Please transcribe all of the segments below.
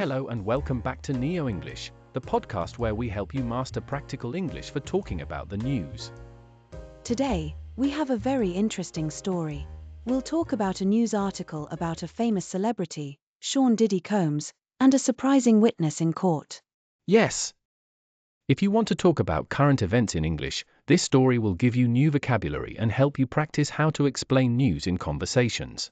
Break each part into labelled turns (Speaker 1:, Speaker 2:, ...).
Speaker 1: Hello and welcome back to NeoEnglish, the podcast where we help you master practical English for talking about the news.
Speaker 2: Today, we have a very interesting story. We'll talk about a news article about a famous celebrity, Diddy Combs, and a surprising witness in court.
Speaker 1: Yes! If you want to talk about current events in English, this story will give you new vocabulary and help you practice how to explain news in conversations.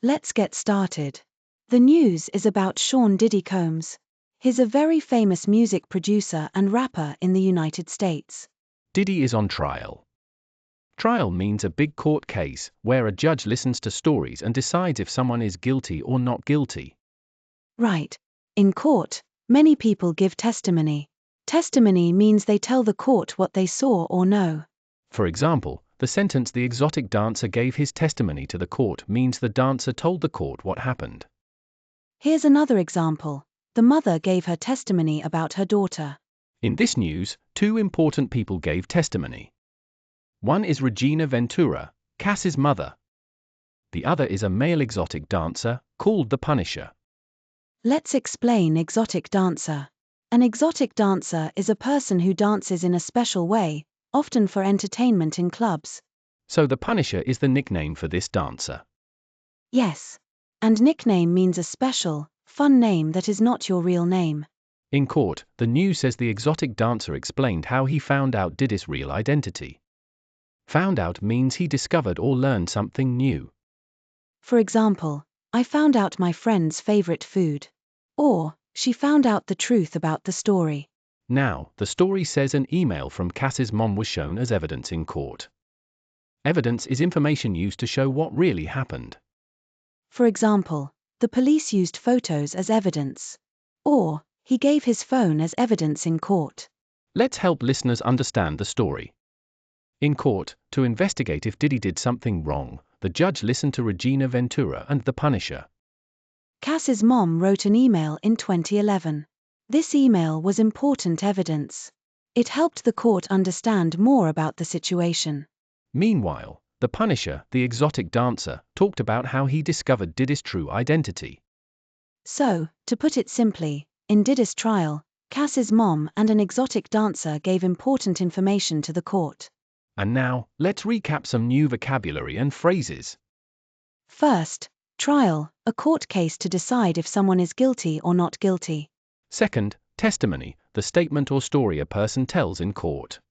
Speaker 2: Let's get started. The news is about Diddy Combs. He's a very famous music producer and rapper in the United States.
Speaker 1: Diddy is on trial. Trial means a big court case, where a judge listens to stories and decides if someone is guilty or not guilty.
Speaker 2: Right. In court, many people give testimony. Testimony means they tell the court what they saw or know.
Speaker 1: For example, the sentence "the exotic dancer gave his testimony to the court" means the dancer told the court what happened.
Speaker 2: Here's another example. The mother gave her testimony about her daughter.
Speaker 1: In this news, two important people gave testimony. One is Regina Ventura, Cass's mother. The other is a male exotic dancer, called the Punisher.
Speaker 2: Let's explain exotic dancer. An exotic dancer is a person who dances in a special way, often for entertainment in clubs.
Speaker 1: So the Punisher is the nickname for this dancer.
Speaker 2: Yes. And nickname means a special, fun name that is not your real name.
Speaker 1: In court, the news says the exotic dancer explained how he found out Diddy's real identity. Found out means he discovered or learned something new.
Speaker 2: For example, I found out my friend's favorite food. Or, she found out the truth about the story.
Speaker 1: Now, the story says an email from Cass's mom was shown as evidence in court. Evidence is information used to show what really happened.
Speaker 2: For example, the police used photos as evidence. Or, he gave his phone as evidence in court.
Speaker 1: Let's help listeners understand the story. In court, to investigate if Diddy did something wrong, the judge listened to Regina Ventura and the Punisher.
Speaker 2: Cass's mom wrote an email in 2011. This email was important evidence. It helped the court understand more about the situation.
Speaker 1: Meanwhile, the Punisher, the exotic dancer, talked about how he discovered Diddy's true identity.
Speaker 2: So, to put it simply, in Diddy's trial, Cass's mom and an exotic dancer gave important information to the court.
Speaker 1: And now, let's recap some new vocabulary and phrases.
Speaker 2: First, trial, a court case to decide if someone is guilty or not guilty.
Speaker 1: Second, testimony, the statement or story a person tells in court.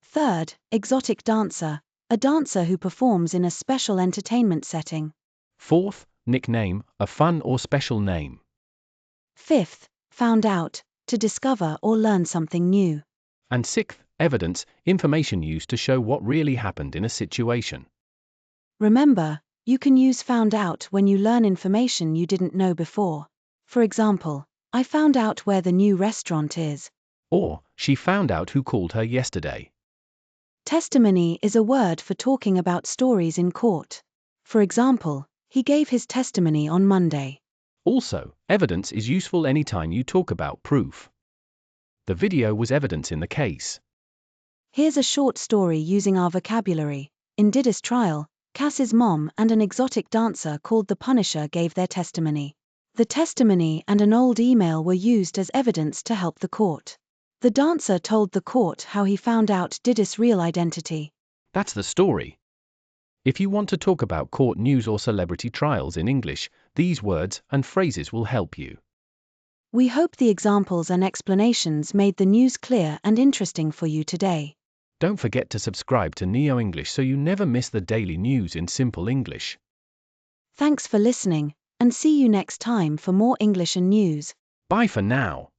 Speaker 2: Third, exotic dancer, a dancer who performs in a special entertainment setting.
Speaker 1: Fourth, nickname, a fun or special name.
Speaker 2: Fifth, found out, to discover or learn something new.
Speaker 1: And sixth, evidence, information used to show what really happened in a situation.
Speaker 2: Remember, you can use found out when you learn information you didn't know before. For example, I found out where the new restaurant is.
Speaker 1: Or, she found out who called her yesterday.
Speaker 2: Testimony is a word for talking about stories in court. For example, he gave his testimony on Monday.
Speaker 1: Also, evidence is useful anytime you talk about proof. The video was evidence in the case.
Speaker 2: Here's a short story using our vocabulary. In Diddy's trial, Cass's mom and an exotic dancer called the Punisher gave their testimony. The testimony and an old email were used as evidence to help the court. The dancer told the court how he found out Diddy's real identity.
Speaker 1: That's the story. If you want to talk about court news or celebrity trials in English, these words and phrases will help you.
Speaker 2: We hope the examples and explanations made the news clear and interesting for you today.
Speaker 1: Don't forget to subscribe to NeoEnglish so you never miss the daily news in simple English.
Speaker 2: Thanks for listening, and see you next time for more English and news.
Speaker 1: Bye for now.